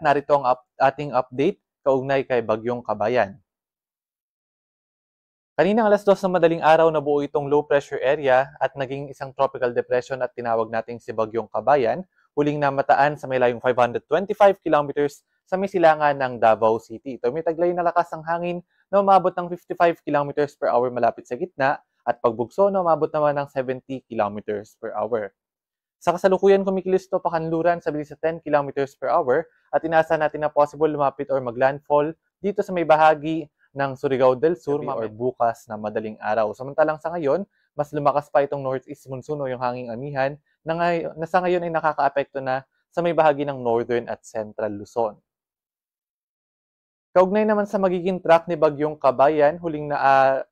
Narito ang ating update kaugnay kay Bagyong Kabayan. Kaninang alas 2 ng madaling araw nabuo itong low pressure area at naging isang tropical depression at tinawag nating si Bagyong Kabayan, huling namataan sa may layong 525 kilometers sa may silangan ng Davao City. Ito may taglay na lakas ng hangin na umabot ng 55 kilometers per hour malapit sa gitna at pagbugso na umabot naman ng 70 kilometers per hour. Sa kasalukuyan, kumikilos ito pakanluran sa bilis sa 10 kilometers per hour at inaasahan natin na possible lumapit or maglandfall dito sa may bahagi ng Surigao del Sur or bukas na madaling araw. Samantalang sa ngayon, mas lumakas pa itong northeast monsoon o yung hanging amihan na sa ngayon ay nakakaapekto na sa may bahagi ng northern at central Luzon. Kaugnay naman sa magiging track ni Bagyong Kabayan, huling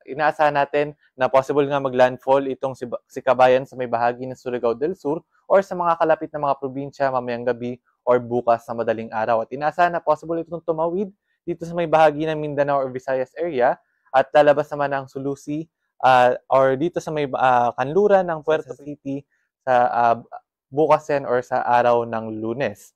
inaasahan natin na possible nga maglandfall itong si Kabayan sa may bahagi ng Surigao del Sur or sa mga kalapit na mga probinsya mamayang gabi or bukas sa madaling araw. At inaasahan na possible itong tumawid dito sa may bahagi ng Mindanao or Visayas area at lalabas naman ng Sulusi or dito sa may kanluran ng Puerto City sa bukas yan or sa araw ng Lunes.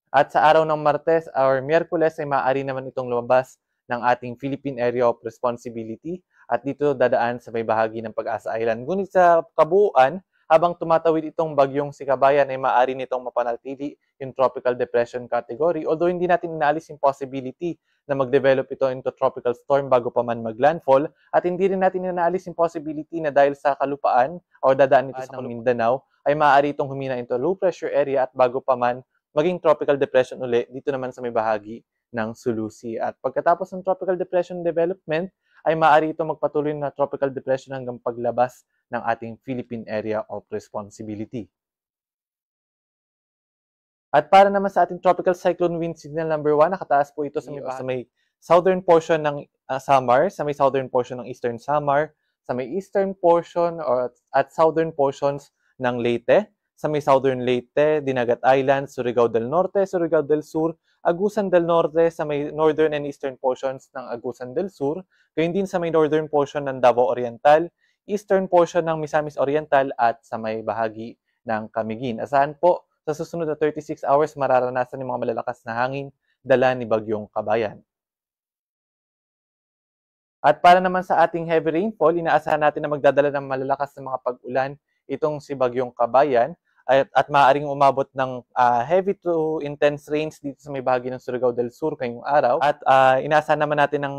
At sa araw ng Martes or Miyerkules ay maaari naman itong lumabas ng ating Philippine Area of Responsibility at dito dadaan sa may bahagi ng Pag-asa Island. Ngunit sa kabuuan, habang tumatawid itong bagyong si Kabayan ay maaari nitong mapanatili yung tropical depression category, although hindi natin inaalis yung possibility na mag-develop ito into tropical storm bago pa man maglandfall, at hindi rin natin inaalis yung possibility na dahil sa kalupaan o dadaan ito sa Mindanao ay maaari itong humina into low pressure area at bago pa man maging tropical depression uli dito naman sa may bahagi ng Sulusi. At pagkatapos ng tropical depression development, ay maaari ito magpatuloy na tropical depression hanggang paglabas ng ating Philippine Area of Responsibility. At para naman sa ating tropical cyclone wind signal number 1, nakataas po ito sa may southern portion ng Samar, sa may southern portion ng eastern Samar, sa may eastern portion at southern portions ng Leyte, sa may southern Leyte, Dinagat Islands, Surigao del Norte, Surigao del Sur, Agusan del Norte, sa may northern and eastern portions ng Agusan del Sur, gayon din sa may northern portion ng Davao Oriental, eastern portion ng Misamis Oriental at sa may bahagi ng Camiguin. Asahan po sa susunod na 36 hours mararanasan ng mga malalakas na hangin dala ni Bagyong Kabayan. At para naman sa ating heavy rainfall, inaasahan natin na magdadala ng malalakas na mga pag-ulan itong si Bagyong Kabayan at maaaring umabot ng heavy to intense rains dito sa may bahagi ng Surigao del Sur ngayong araw. At inaasahan naman natin ng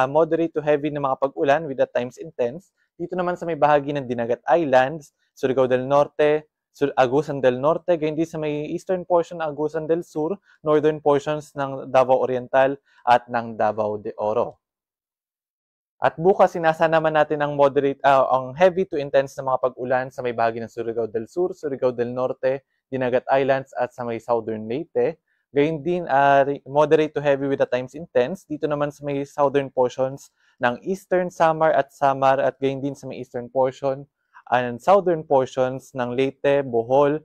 moderate to heavy na mga pag-ulan with at times intense dito naman sa may bahagi ng Dinagat Islands, Surigao del Norte, Agusan del Norte, gayon din sa may eastern portion ng Agusan del Sur, northern portions ng Davao Oriental at ng Davao de Oro. At bukas, sinasa naman natin ang ang heavy to intense na mga pag-ulan sa may bahagi ng Surigao del Sur, Surigao del Norte, Dinagat Islands at sa may southern Leyte. Gayun din, moderate to heavy with at times intense. Dito naman sa may southern portions ng eastern Samar at gayon din sa may eastern portion and southern portions ng Leyte, Bohol,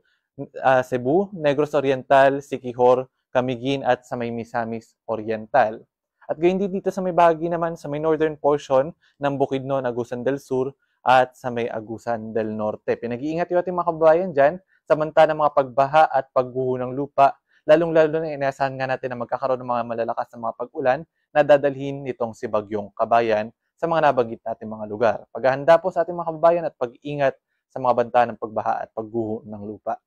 Cebu, Negros Oriental, Siquijor, Camiguin at sa may Misamis Oriental. At gayon din dito sa may bahagi naman sa may northern portion ng Bukidnon, Agusan del Sur at sa may Agusan del Norte. Pinag-iingat yung ating mga kababayan dyan samantala ng mga pagbaha at pagguho ng lupa, lalong-lalo na inaasahan nga natin na magkakaroon ng mga malalakas na mga pag-ulan na dadalhin nitong si Bagyong Kabayan sa mga nabanggit natin mga lugar. Paghahanda po sa ating mga kababayan at pag-iingat sa mga banta ng pagbaha at pagguho ng lupa.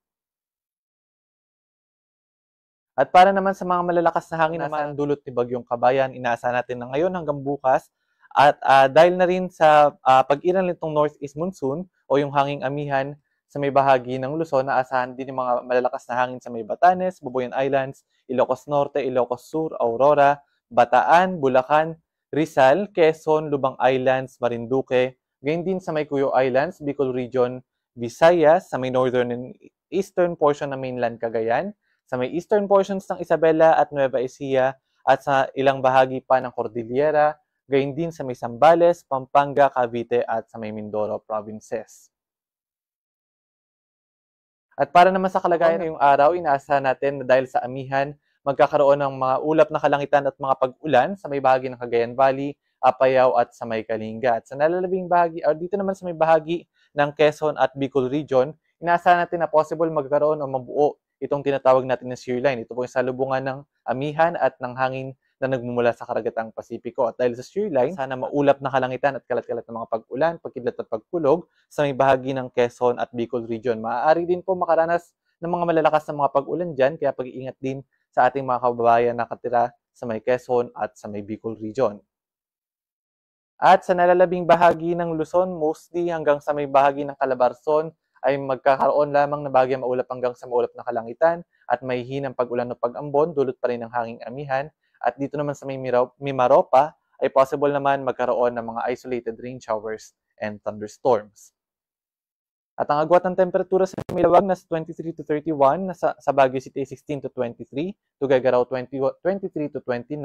At para naman sa mga malalakas na hangin naman ang dulot ni Bagyong Kabayan, inaasahan natin na ngayon hanggang bukas. At dahil na rin sa pag-iral nitong northeast monsoon o yung hanging amihan sa may bahagi ng Luzon, naasahan din yung mga malalakas na hangin sa may Batanes, Bubuyan Islands, Ilocos Norte, Ilocos Sur, Aurora, Bataan, Bulacan, Rizal, Quezon, Lubang Islands, Marinduque, gayon din sa may Cuyo Islands, Bicol Region, Visayas, sa may northern and eastern portion ng mainland Cagayan, sa may eastern portions ng Isabela at Nueva Ecija at sa ilang bahagi pa ng Cordillera, gayon din sa may Zambales, Pampanga, Cavite at sa may Mindoro provinces. At para naman sa kalagayan ngayong araw, inaasahan natin na dahil sa amihan, magkakaroon ng mga ulap na kalangitan at mga pag-ulan sa may bahagi ng Cagayan Valley, Apayao at sa may Kalinga. At sa nalalabing bahagi, or dito naman sa may bahagi ng Quezon at Bicol Region, inaasahan natin na possible magkaroon o mabuo itong tinatawag natin na shear line. Ito po yung salubungan ng amihan at ng hangin na nagmumula sa karagatang Pasipiko. At dahil sa shear line, sana maulap na kalangitan at kalat-kalat ng mga pag-ulan, pagkidlat at pagkulog sa may bahagi ng Quezon at Bicol region. Maaari din po makaranas ng mga malalakas na mga pag-ulan dyan, kaya pag-iingat din sa ating mga kababayan na nakatira sa may Quezon at sa may Bicol region. At sa nalalabing bahagi ng Luzon, mostly hanggang sa may bahagi ng Calabarzon, ay magkakaroon lamang na bagyang maulap hanggang sa maulap na kalangitan at may hinang pag-ulan o pag-ambon, dulot pa rin ng hanging amihan. At dito naman sa may Mimaropa, ay possible naman magkaroon ng mga isolated rain showers and thunderstorms. At ang agwat ng temperatura sa Milawag nasa 23 to 31, sa Baguio City 16 to 23, Tuguegarao 23 to 29,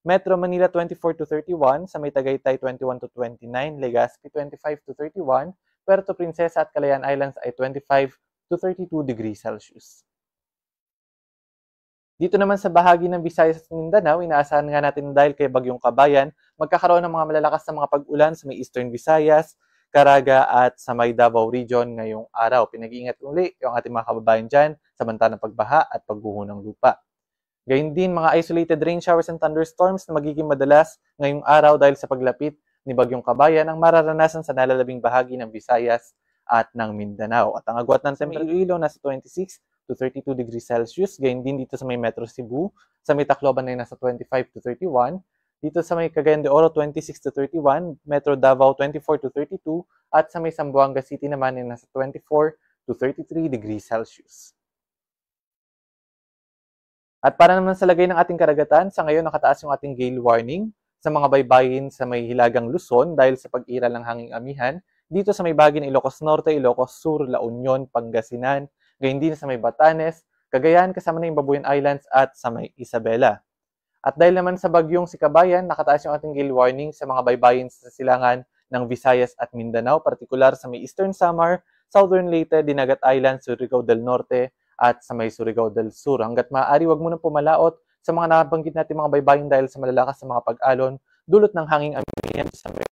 Metro Manila 24 to 31, sa may Tagaytay 21 to 29, Legazpi 25 to 31, Puerto Princesa at Calayan Islands ay 25 to 32 degrees Celsius. Dito naman sa bahagi ng Visayas at Mindanao, inaasahan nga natin dahil kay Bagyong Kabayan, magkakaroon ng mga malalakas na mga pag-ulan sa may Eastern Visayas, Caraga at sa may Davao region ngayong araw. Pinag-iingat uli yung ating mga kababayan dyan sa banta ng pagbaha at pagguho ng lupa. Gayun din mga isolated rain showers and thunderstorms na magiging madalas ngayong araw dahil sa paglapit ni Bagyong Kabayan ang mararanasan sa nalalabing bahagi ng Visayas at ng Mindanao. At ang agwat ng temperatura Iloilo nasa 26 to 32 degrees Celsius. Gayun din dito sa may Metro Cebu, sa may Tacloban ay nasa 25 to 31. Dito sa may Cagayan de Oro 26 to 31, Metro Davao 24 to 32, at sa may Zamboanga City naman ay nasa 24 to 33 degrees Celsius. At para naman sa lagay ng ating karagatan, sa ngayon nakataas yung ating gale warning sa mga baybayin sa may Hilagang Luzon dahil sa pag-iral ng hanging amihan. Dito sa may bahagi ng Ilocos Norte, Ilocos Sur, La Union, Pangasinan, gayon din sa may Batanes, Cagayan, kasama na yung Babuyan Islands at sa may Isabela. At dahil naman sa bagyong si Kabayan, nakataas yung ating gale warning sa mga baybayin sa silangan ng Visayas at Mindanao, partikular sa may Eastern Samar, Southern Leyte, Dinagat Island, Surigao del Norte, at sa may Surigao del Sur. Hanggat maaari, wag mo nang pumalaot sa mga nabanggit natin mga baybayin dahil sa malalakas sa mga pag-alon, dulot ng hanging amihan sa may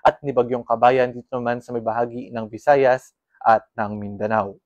at ni Bagyong Kabayan dito naman sa may bahagi ng Visayas at ng Mindanao.